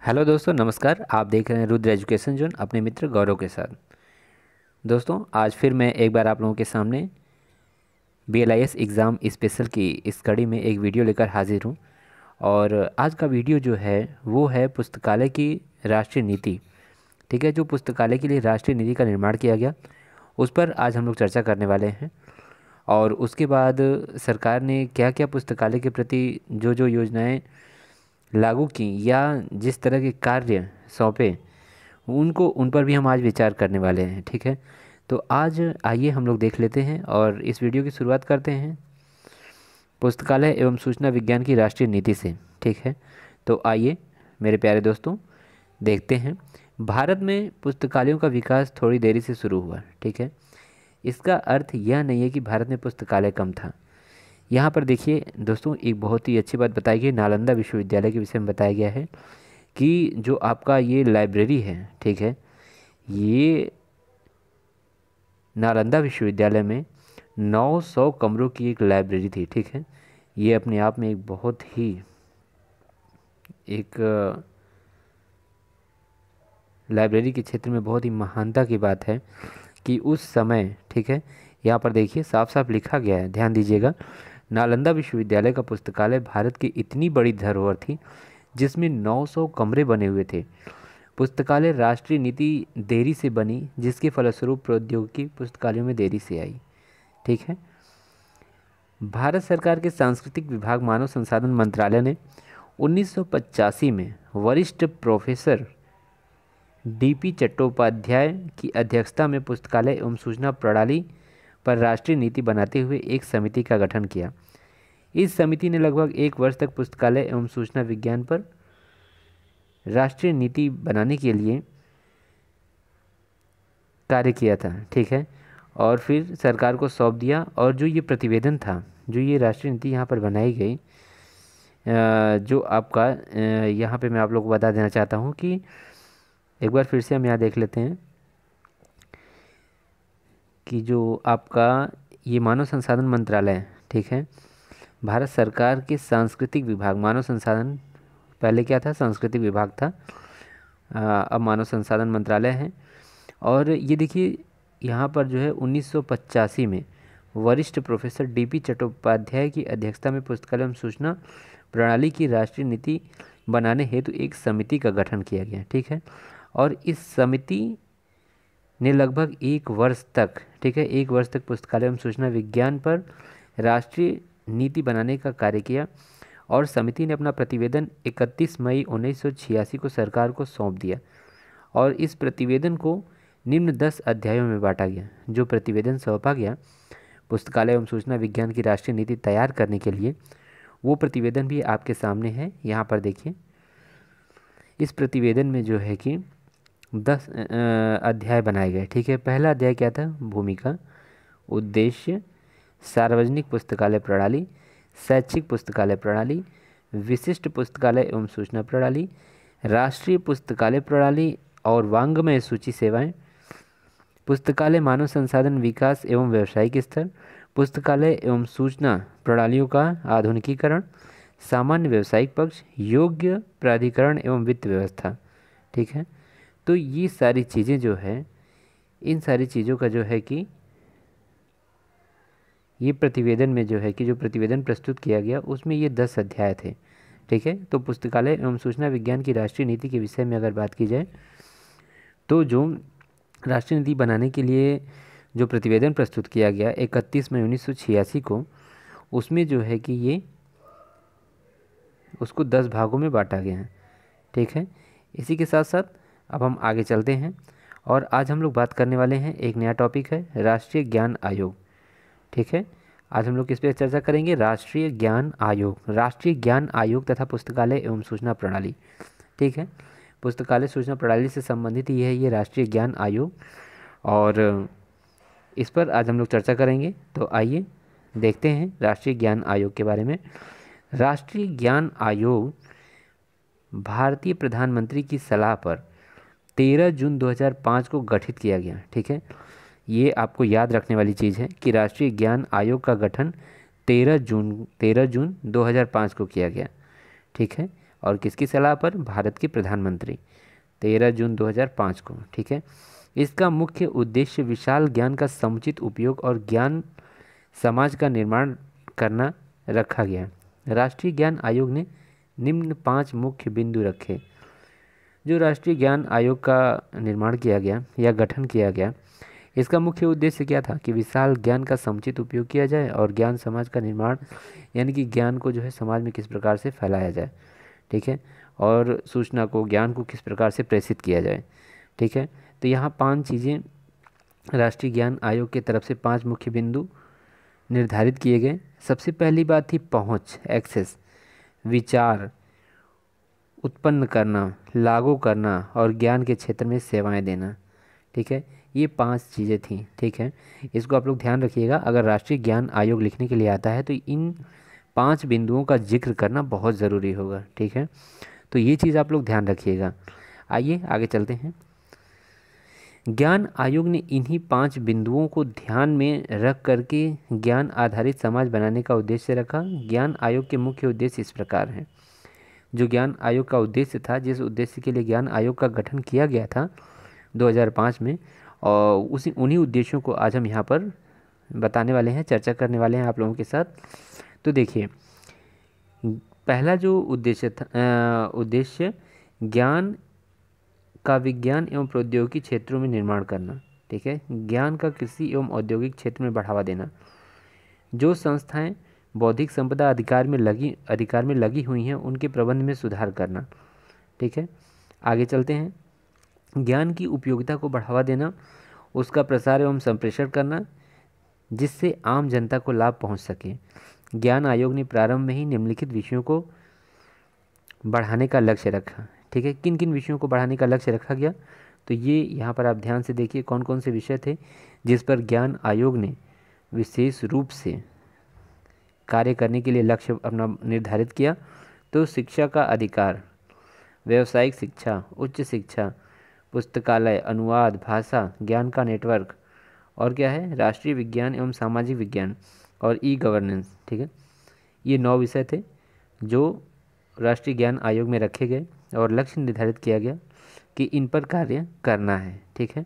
Hello दोस्तों, नमस्कार। आप देख रहे हैं रुद्र एजुकेशन जोन अपने मित्र गौरव के साथ। दोस्तों, आज फिर मैं एक बार आप लोगों के सामने BLIS एग्ज़ाम स्पेशल की इस कड़ी में एक वीडियो लेकर हाजिर हूँ। और आज का वीडियो जो है वो है पुस्तकालय की राष्ट्रीय नीति। ठीक है, जो पुस्तकालय के लिए राष्ट्रीय नीति का निर्माण किया गया उस पर आज हम लोग चर्चा करने वाले हैं। और उसके बाद सरकार ने क्या क्या पुस्तकालय के प्रति जो जो योजनाएं लागू की या जिस तरह के कार्य सौंपे उनको उन पर भी हम आज विचार करने वाले हैं। ठीक है, तो आज आइए हम लोग देख लेते हैं और इस वीडियो की शुरुआत करते हैं पुस्तकालय एवं सूचना विज्ञान की राष्ट्रीय नीति से। ठीक है, तो आइए मेरे प्यारे दोस्तों देखते हैं। भारत में पुस्तकालयों का विकास थोड़ी देरी से शुरू हुआ। ठीक है, इसका अर्थ यह नहीं है कि भारत में पुस्तकालय कम था। यहाँ पर देखिए दोस्तों, एक बहुत ही अच्छी बात बताई गई, नालंदा विश्वविद्यालय के विषय में बताया गया है कि जो आपका ये लाइब्रेरी है, ठीक है, ये नालंदा विश्वविद्यालय में 900 कमरों की एक लाइब्रेरी थी। ठीक है, ये अपने आप में एक बहुत ही एक लाइब्रेरी के क्षेत्र में बहुत ही महानता की बात है कि उस समय, ठीक है, यहाँ पर देखिए साफ साफ लिखा गया है, ध्यान दीजिएगा। नालंदा विश्वविद्यालय का पुस्तकालय भारत की इतनी बड़ी धरोहर थी जिसमें 900 कमरे बने हुए थे। पुस्तकालय राष्ट्रीय नीति देरी से बनी जिसके फलस्वरूप प्रौद्योगिकी पुस्तकालयों में देरी से आई। ठीक है, भारत सरकार के सांस्कृतिक विभाग मानव संसाधन मंत्रालय ने 1985 में वरिष्ठ प्रोफेसर DP चट्टोपाध्याय की अध्यक्षता में पुस्तकालय एवं सूचना प्रणाली पर राष्ट्रीय नीति बनाते हुए एक समिति का गठन किया। इस समिति ने लगभग एक वर्ष तक पुस्तकालय एवं सूचना विज्ञान पर राष्ट्रीय नीति बनाने के लिए कार्य किया था। ठीक है, और फिर सरकार को सौंप दिया। और जो ये प्रतिवेदन था, जो ये राष्ट्रीय नीति यहाँ पर बनाई गई, जो आपका यहाँ पे मैं आप लोग को बता देना चाहता हूँ कि एक बार फिर से हम यहाँ देख लेते हैं कि जो आपका ये मानव संसाधन मंत्रालय, ठीक है, भारत सरकार के सांस्कृतिक विभाग, मानव संसाधन पहले क्या था, सांस्कृतिक विभाग था, अब मानव संसाधन मंत्रालय है। और ये देखिए यहाँ पर जो है 1985 में वरिष्ठ प्रोफेसर DP चट्टोपाध्याय की अध्यक्षता में पुस्तकालय एवं सूचना प्रणाली की राष्ट्रीय नीति बनाने हेतु एक समिति का गठन किया गया। ठीक है, और इस समिति ने लगभग एक वर्ष तक, ठीक है, एक वर्ष तक पुस्तकालय एवं सूचना विज्ञान पर राष्ट्रीय नीति बनाने का कार्य किया। और समिति ने अपना प्रतिवेदन 31 मई 1986 को सरकार को सौंप दिया। और इस प्रतिवेदन को निम्न 10 अध्यायों में बांटा गया। जो प्रतिवेदन सौंपा गया पुस्तकालय एवं सूचना विज्ञान की राष्ट्रीय नीति तैयार करने के लिए, वो प्रतिवेदन भी आपके सामने है। यहाँ पर देखिए, इस प्रतिवेदन में जो है कि 10 अध्याय बनाए गए। ठीक है, पहला अध्याय क्या था, भूमिका, उद्देश्य, सार्वजनिक पुस्तकालय प्रणाली, शैक्षिक पुस्तकालय प्रणाली, विशिष्ट पुस्तकालय एवं सूचना प्रणाली, राष्ट्रीय पुस्तकालय प्रणाली और वांग्मय सूची सेवाएं, पुस्तकालय मानव संसाधन विकास एवं व्यावसायिक स्तर, पुस्तकालय एवं सूचना प्रणालियों का आधुनिकीकरण, सामान्य व्यावसायिक पक्ष, योग्य प्राधिकरण एवं वित्त व्यवस्था। ठीक है, तो ये सारी चीज़ें जो है, इन सारी चीज़ों का जो है कि ये प्रतिवेदन में जो है कि जो प्रतिवेदन प्रस्तुत किया गया उसमें ये 10 अध्याय थे। ठीक है, तो पुस्तकालय एवं सूचना विज्ञान की राष्ट्रीय नीति के विषय में अगर बात की जाए तो जो राष्ट्रीय नीति बनाने के लिए जो प्रतिवेदन प्रस्तुत किया गया 31 मई 1986 को, उसमें जो है कि ये उसको 10 भागों में बांटा गया है। ठीक है, इसी के साथ साथ अब हम आगे चलते हैं और आज हम लोग बात करने वाले हैं, एक नया टॉपिक है राष्ट्रीय ज्ञान आयोग। ठीक है, आज हम लोग किस पे चर्चा करेंगे, राष्ट्रीय ज्ञान आयोग, राष्ट्रीय ज्ञान आयोग तथा पुस्तकालय एवं सूचना प्रणाली। ठीक है, पुस्तकालय सूचना प्रणाली से संबंधित ये है, ये राष्ट्रीय ज्ञान आयोग, और इस पर आज हम लोग चर्चा करेंगे। तो आइए देखते हैं राष्ट्रीय ज्ञान आयोग के बारे में। राष्ट्रीय ज्ञान आयोग भारतीय प्रधानमंत्री की सलाह पर 13 जून 2005 को गठित किया गया। ठीक है, ये आपको याद रखने वाली चीज़ है कि राष्ट्रीय ज्ञान आयोग का गठन 13 जून 2005 को किया गया। ठीक है, और किसकी सलाह पर? भारत के प्रधानमंत्री, 13 जून 2005 को। ठीक है, इसका मुख्य उद्देश्य विशाल ज्ञान का समुचित उपयोग और ज्ञान समाज का निर्माण करना रखा गया। राष्ट्रीय ज्ञान आयोग ने निम्न 5 मुख्य बिंदु रखे। जो राष्ट्रीय ज्ञान आयोग का निर्माण किया गया या गठन किया गया, इसका मुख्य उद्देश्य क्या था? कि विशाल ज्ञान का समुचित उपयोग किया जाए और ज्ञान समाज का निर्माण, यानी कि ज्ञान को जो है समाज में किस प्रकार से फैलाया जाए। ठीक है, और सूचना को, ज्ञान को किस प्रकार से प्रेषित किया जाए। ठीक है, तो यहाँ 5 चीज़ें राष्ट्रीय ज्ञान आयोग की तरफ से 5 मुख्य बिंदु निर्धारित किए गए। सबसे पहली बात थी पहुँच, एक्सेस, विचार उत्पन्न करना, लागू करना और ज्ञान के क्षेत्र में सेवाएं देना। ठीक है, ये 5 चीज़ें थी। ठीक है, इसको आप लोग ध्यान रखिएगा। अगर राष्ट्रीय ज्ञान आयोग लिखने के लिए आता है तो इन 5 बिंदुओं का जिक्र करना बहुत ज़रूरी होगा। ठीक है, तो ये चीज़ आप लोग ध्यान रखिएगा। आइए आगे चलते हैं। ज्ञान आयोग ने इन्हीं 5 बिंदुओं को ध्यान में रख करके ज्ञान आधारित समाज बनाने का उद्देश्य रखा। ज्ञान आयोग के मुख्य उद्देश्य इस प्रकार हैं। जो ज्ञान आयोग का उद्देश्य था, जिस उद्देश्य के लिए ज्ञान आयोग का गठन किया गया था 2005 में, और उन्हीं उद्देश्यों को आज हम यहाँ पर बताने वाले हैं, चर्चा करने वाले हैं आप लोगों के साथ। तो देखिए, पहला जो उद्देश्य ज्ञान का विज्ञान एवं प्रौद्योगिकी क्षेत्रों में निर्माण करना। ठीक है, ज्ञान का कृषि एवं औद्योगिक क्षेत्र में बढ़ावा देना। जो संस्थाएं बौद्धिक संपदा अधिकार में लगी हुई हैं, उनके प्रबंध में सुधार करना। ठीक है, आगे चलते हैं। ज्ञान की उपयोगिता को बढ़ावा देना, उसका प्रसार एवं संप्रेषण करना, जिससे आम जनता को लाभ पहुंच सके। ज्ञान आयोग ने प्रारंभ में ही निम्नलिखित विषयों को बढ़ाने का लक्ष्य रखा। ठीक है, किन किन विषयों को बढ़ाने का लक्ष्य रखा गया? तो ये यहाँ पर आप ध्यान से देखिए कौन कौन से विषय थे जिस पर ज्ञान आयोग ने विशेष रूप से कार्य करने के लिए लक्ष्य अपना निर्धारित किया। तो शिक्षा का अधिकार, व्यावसायिक शिक्षा, उच्च शिक्षा, पुस्तकालय, अनुवाद, भाषा ज्ञान का नेटवर्क, और क्या है? राष्ट्रीय विज्ञान एवं सामाजिक विज्ञान और ई गवर्नेंस। ठीक है, ये 9 विषय थे जो राष्ट्रीय ज्ञान आयोग में रखे गए और लक्ष्य निर्धारित किया गया कि इन पर कार्य करना है। ठीक है,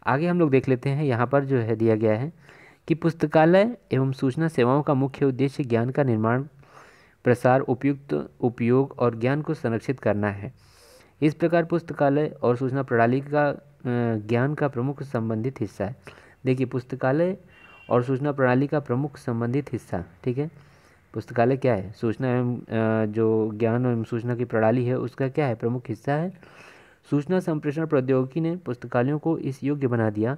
आगे हम लोग देख लेते हैं। यहाँ पर जो है दिया गया है कि पुस्तकालय एवं सूचना सेवाओं का मुख्य उद्देश्य ज्ञान का निर्माण, प्रसार, उपयुक्त उपयोग और ज्ञान को संरक्षित करना है। इस प्रकार पुस्तकालय और सूचना प्रणाली का ज्ञान का प्रमुख संबंधित हिस्सा है। देखिए, पुस्तकालय और सूचना प्रणाली का प्रमुख संबंधित हिस्सा। ठीक है, पुस्तकालय क्या है? सूचना एवं जो ज्ञान एवं सूचना की प्रणाली है उसका क्या है? प्रमुख हिस्सा है। सूचना संप्रेषण प्रौद्योगिकी ने पुस्तकालयों को इस योग्य बना दिया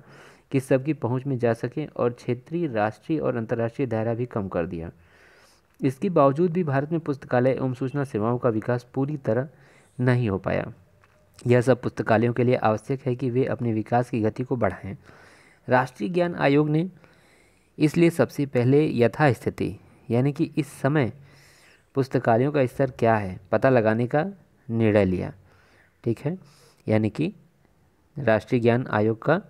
कि सबकी पहुंच में जा सके और क्षेत्रीय, राष्ट्रीय और अंतर्राष्ट्रीय दायरा भी कम कर दिया। इसके बावजूद भी भारत में पुस्तकालय एवं सूचना सेवाओं का विकास पूरी तरह नहीं हो पाया। यह सब पुस्तकालयों के लिए आवश्यक है कि वे अपने विकास की गति को बढ़ाएं। राष्ट्रीय ज्ञान आयोग ने इसलिए सबसे पहले यथास्थिति, यानी कि इस समय पुस्तकालयों का स्तर क्या है, पता लगाने का निर्णय लिया। ठीक है, यानी कि राष्ट्रीय ज्ञान आयोग का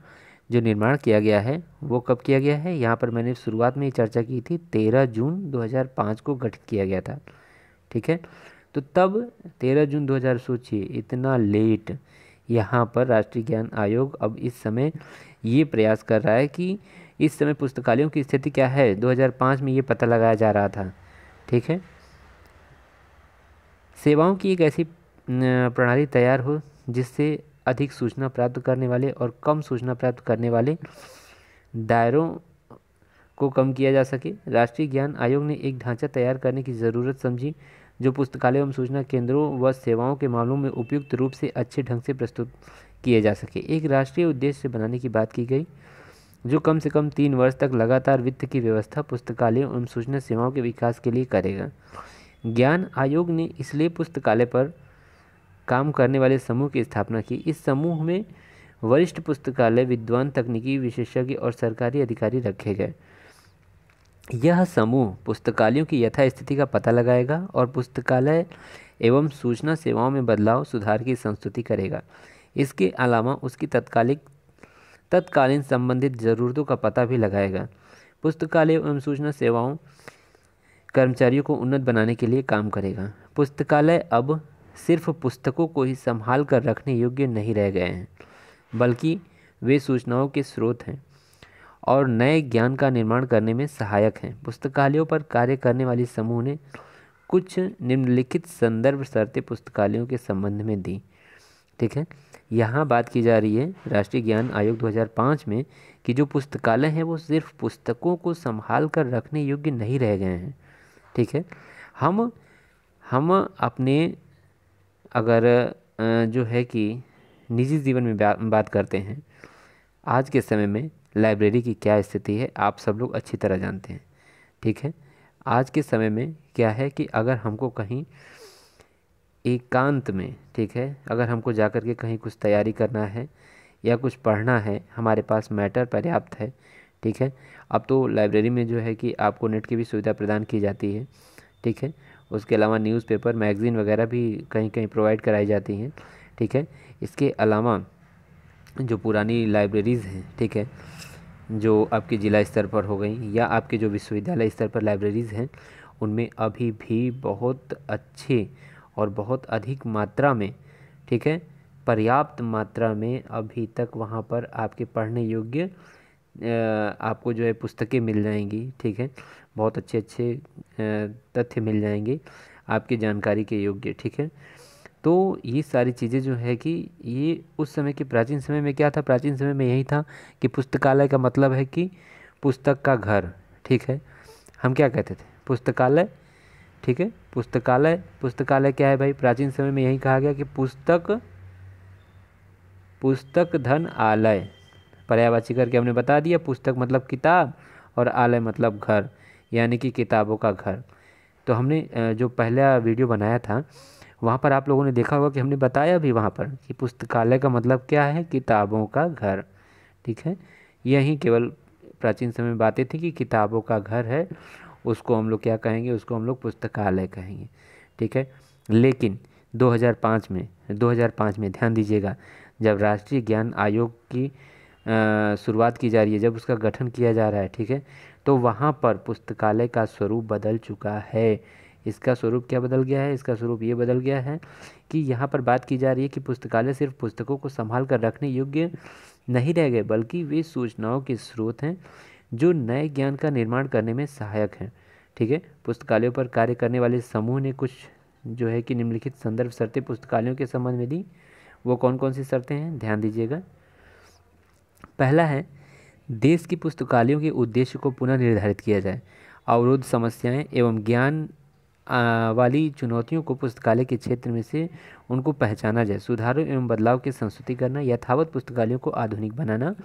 जो निर्माण किया गया है वो कब किया गया है? यहाँ पर मैंने शुरुआत में ही चर्चा की थी, 13 जून 2005 को गठित किया गया था। ठीक है, तो तब 13 जून 2000, सोचिए इतना लेट यहाँ पर राष्ट्रीय ज्ञान आयोग अब इस समय ये प्रयास कर रहा है कि इस समय पुस्तकालयों की स्थिति क्या है, 2005 में ये पता लगाया जा रहा था। ठीक है, सेवाओं की एक ऐसी प्रणाली तैयार हो जिससे अधिक सूचना प्राप्त करने वाले और कम सूचना प्राप्त करने वाले दायरों को कम किया जा सके। राष्ट्रीय ज्ञान आयोग ने एक ढांचा तैयार करने की ज़रूरत समझी जो पुस्तकालय एवं सूचना केंद्रों व सेवाओं के मामलों में उपयुक्त रूप से अच्छे ढंग से प्रस्तुत किए जा सके। एक राष्ट्रीय उद्देश्य बनाने की बात की गई जो कम से कम 3 वर्ष तक लगातार वित्त की व्यवस्था पुस्तकालयों एवं सूचना सेवाओं के विकास के लिए करेगा। ज्ञान आयोग ने इसलिए पुस्तकालय पर काम करने वाले समूह की स्थापना की। इस समूह में वरिष्ठ पुस्तकालय विद्वान, तकनीकी विशेषज्ञ और सरकारी अधिकारी रखे गए। यह समूह पुस्तकालयों की यथास्थिति का पता लगाएगा और पुस्तकालय एवं सूचना सेवाओं में बदलाव, सुधार की संस्तुति करेगा। इसके अलावा उसकी तत्कालीन संबंधित ज़रूरतों का पता भी लगाएगा। पुस्तकालय एवं सूचना सेवाओं कर्मचारियों को उन्नत बनाने के लिए काम करेगा। पुस्तकालय अब सिर्फ पुस्तकों को ही संभाल कर रखने योग्य नहीं रह गए हैं, बल्कि वे सूचनाओं के स्रोत हैं और नए ज्ञान का निर्माण करने में सहायक हैं। पुस्तकालयों पर कार्य करने वाली समूह ने कुछ निम्नलिखित संदर्भ शर्तें पुस्तकालयों के संबंध में दी। ठीक है, यहाँ बात की जा रही है राष्ट्रीय ज्ञान आयोग 2005 में कि जो पुस्तकालय हैं वो सिर्फ पुस्तकों को संभाल कर रखने योग्य नहीं रह गए हैं। ठीक है, हम अपने अगर जो है कि निजी जीवन में बात करते हैं, आज के समय में लाइब्रेरी की क्या स्थिति है आप सब लोग अच्छी तरह जानते हैं। ठीक है, आज के समय में क्या है कि अगर हमको कहीं एकांत में, ठीक है, अगर हमको जा कर के कहीं कुछ तैयारी करना है या कुछ पढ़ना है, हमारे पास मैटर पर्याप्त है। ठीक है, अब तो लाइब्रेरी में जो है कि आपको नेट की भी सुविधा प्रदान की जाती है। ठीक है, उसके अलावा न्यूज़पेपर मैगज़ीन वगैरह भी कहीं कहीं प्रोवाइड कराई जाती हैं। ठीक है, इसके अलावा जो पुरानी लाइब्रेरीज़ हैं, ठीक है, जो आपके ज़िला स्तर पर हो गई या आपके जो विश्वविद्यालय स्तर पर लाइब्रेरीज़ हैं, उनमें अभी भी बहुत अच्छे और बहुत अधिक मात्रा में, ठीक है, पर्याप्त मात्रा में अभी तक वहाँ पर आपके पढ़ने योग्य आपको जो है पुस्तकें मिल जाएंगी। ठीक है, बहुत अच्छे अच्छे तथ्य मिल जाएंगे आपकी जानकारी के योग्य। ठीक है, तो ये सारी चीज़ें जो है कि ये उस समय के प्राचीन समय में क्या था, प्राचीन समय में यही था कि पुस्तकालय का मतलब है कि पुस्तक का घर। ठीक है, हम क्या कहते थे, पुस्तकालय। ठीक है, पुस्तकालय, पुस्तकालय क्या है भाई, प्राचीन समय में यही कहा गया कि पुस्तक धन आलय, पर्यायवाची करके हमने बता दिया। पुस्तक मतलब किताब और आलय मतलब घर, यानी कि किताबों का घर। तो हमने जो पहला वीडियो बनाया था वहाँ पर आप लोगों ने देखा होगा कि हमने बताया भी वहाँ पर कि पुस्तकालय का मतलब क्या है, किताबों का घर। ठीक है, यही केवल प्राचीन समय में बातें थी कि किताबों का घर है, उसको हम लोग क्या कहेंगे, उसको हम लोग पुस्तकालय कहेंगे। ठीक है, लेकिन 2005 में ध्यान दीजिएगा, जब राष्ट्रीय ज्ञान आयोग की शुरुआत की जा रही है, जब उसका गठन किया जा रहा है, ठीक है, तो वहाँ पर पुस्तकालय का स्वरूप बदल चुका है। इसका स्वरूप क्या बदल गया है, इसका स्वरूप ये बदल गया है कि यहाँ पर बात की जा रही है कि पुस्तकालय सिर्फ पुस्तकों को संभाल कर रखने योग्य नहीं रह गए, बल्कि वे सूचनाओं के स्रोत हैं जो नए ज्ञान का निर्माण करने में सहायक हैं। ठीक है, पुस्तकालयों पर कार्य करने वाले समूह ने कुछ जो है कि निम्नलिखित संदर्भ शर्तें पुस्तकालयों के संबंध में दी। वो कौन कौन सी शर्तें हैं, ध्यान दीजिएगा। पहला है, देश की पुस्तकालयों के उद्देश्य को पुनः निर्धारित किया जाए। अवरोध, समस्याएं एवं ज्ञान वाली चुनौतियों को पुस्तकालय के क्षेत्र में से उनको पहचाना जाए। सुधारों एवं बदलाव की संस्तुति करना, यथावत पुस्तकालयों को आधुनिक बनाना,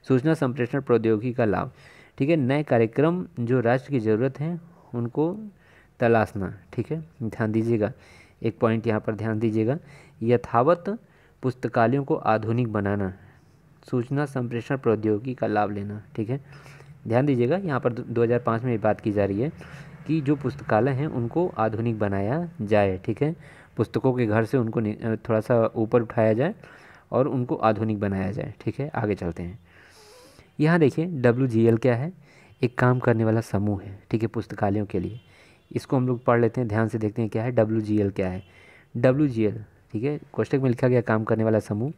सूचना संप्रेषण प्रौद्योगिकी का लाभ। ठीक है, नए कार्यक्रम जो राष्ट्र की ज़रूरत है उनको तलाशना। ठीक है, ध्यान दीजिएगा, एक पॉइंट यहाँ पर ध्यान दीजिएगा, यथावत पुस्तकालयों को आधुनिक बनाना, सूचना संप्रेषण प्रौद्योगिकी का लाभ लेना। ठीक है, ध्यान दीजिएगा, यहाँ पर 2005 में ये बात की जा रही है कि जो पुस्तकालय हैं उनको आधुनिक बनाया जाए। ठीक है, पुस्तकों के घर से उनको थोड़ा सा ऊपर उठाया जाए और उनको आधुनिक बनाया जाए। ठीक है, आगे चलते हैं। यहाँ देखिए WGL क्या है, एक काम करने वाला समूह है। ठीक है, पुस्तकालयों के लिए, इसको हम लोग पढ़ लेते हैं, ध्यान से देखते हैं क्या है WGL क्या है। WGL, ठीक है, कोष्टक में लिखा गया काम करने वाला समूह,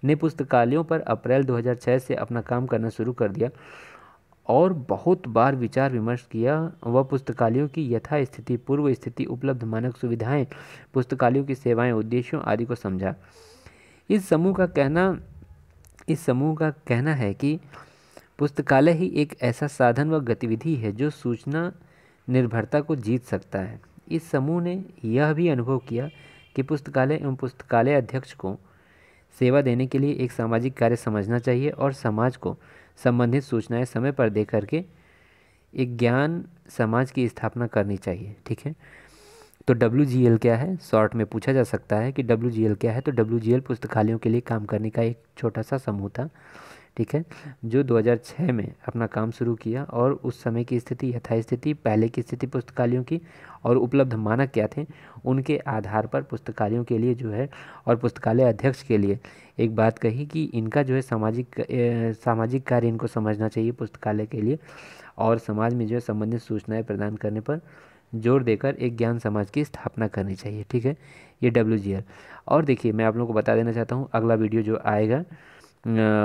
ने पुस्तकालयों पर अप्रैल 2006 से अपना काम करना शुरू कर दिया और बहुत बार विचार विमर्श किया। वह पुस्तकालयों की यथास्थिति, पूर्व स्थिति, उपलब्ध मानक सुविधाएं, पुस्तकालयों की सेवाएं, उद्देश्यों आदि को समझा। इस समूह का कहना है कि पुस्तकालय ही एक ऐसा साधन व गतिविधि है जो सूचना निर्भरता को जीत सकता है। इस समूह ने यह भी अनुभव किया कि पुस्तकालय एवं पुस्तकालय अध्यक्ष को सेवा देने के लिए एक सामाजिक कार्य समझना चाहिए और समाज को संबंधित सूचनाएं समय पर दे करके एक ज्ञान समाज की स्थापना करनी चाहिए। ठीक है, तो WGL क्या है, शॉर्ट में पूछा जा सकता है कि WGL क्या है। तो WGL पुस्तकालयों के लिए काम करने का एक छोटा सा समूह था। ठीक है, जो 2006 में अपना काम शुरू किया और उस समय की स्थिति, यथास्थिति, पहले की स्थिति पुस्तकालयों की और उपलब्ध मानक क्या थे, उनके आधार पर पुस्तकालयों के लिए जो है और पुस्तकालय अध्यक्ष के लिए एक बात कही कि इनका जो है सामाजिक कार्य इनको समझना चाहिए पुस्तकालय के लिए और समाज में जो है संबंधित सूचनाएं प्रदान करने पर जोर देकर एक ज्ञान समाज की स्थापना करनी चाहिए। ठीक है, ये WGL। और देखिए मैं आप लोगों को बता देना चाहता हूँ, अगला वीडियो जो आएगा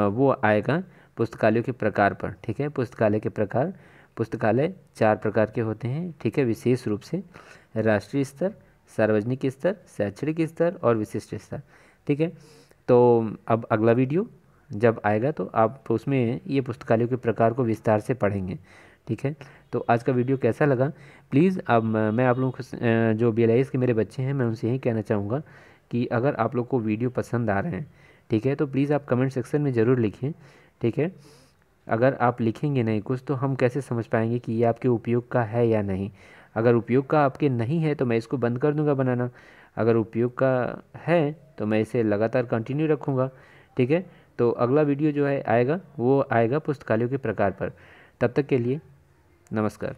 वो आएगा पुस्तकालयों के प्रकार पर। ठीक है, पुस्तकालय के प्रकार। पुस्तकालय 4 प्रकार के होते हैं। ठीक है, विशेष रूप से राष्ट्रीय स्तर, सार्वजनिक स्तर, शैक्षणिक स्तर और विशिष्ट स्तर। ठीक है, तो अब अगला वीडियो जब आएगा तो आप उसमें ये पुस्तकालयों के प्रकार को विस्तार से पढ़ेंगे। ठीक है, तो आज का वीडियो कैसा लगा प्लीज़ अब मैं आप लोगों को जो BLIS के मेरे बच्चे हैं मैं उनसे यही कहना चाहूँगा कि अगर आप लोग को वीडियो पसंद आ रहे हैं, ठीक है, तो प्लीज़ आप कमेंट सेक्शन में ज़रूर लिखिए। ठीक है, अगर आप लिखेंगे नहीं कुछ तो हम कैसे समझ पाएंगे कि ये आपके उपयोग का है या नहीं। अगर उपयोग का आपके नहीं है तो मैं इसको बंद कर दूंगा बनाना, अगर उपयोग का है तो मैं इसे लगातार कंटिन्यू रखूँगा। ठीक है, तो अगला वीडियो जो है आएगा वो आएगा पुस्तकालयों के प्रकार पर। तब तक के लिए नमस्कार।